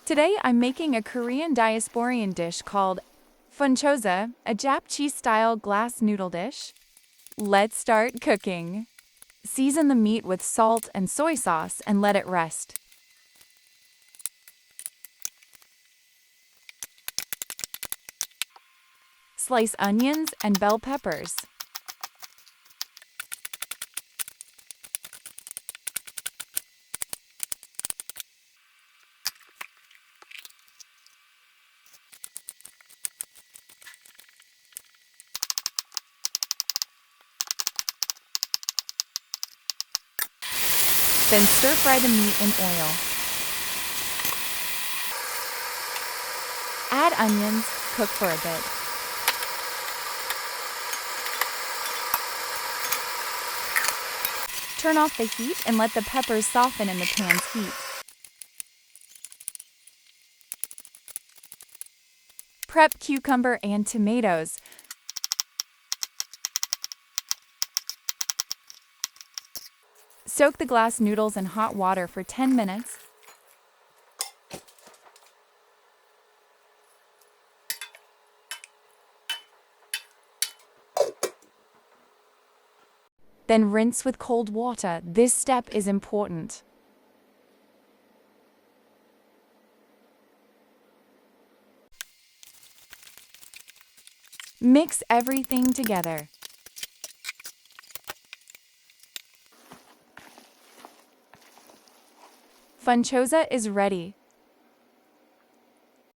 Today I'm making a Korean diasporian dish called Funchoza, a japchae-style glass noodle dish. Let's start cooking. Season the meat with salt and soy sauce and let it rest. Slice onions and bell peppers. Then stir-fry the meat in oil. Add onions, cook for a bit. Turn off the heat and let the peppers soften in the pan's heat. Prep cucumber and tomatoes. Soak the glass noodles in hot water for 10 minutes. Then rinse with cold water. This step is important. Mix everything together. Funchoza is ready.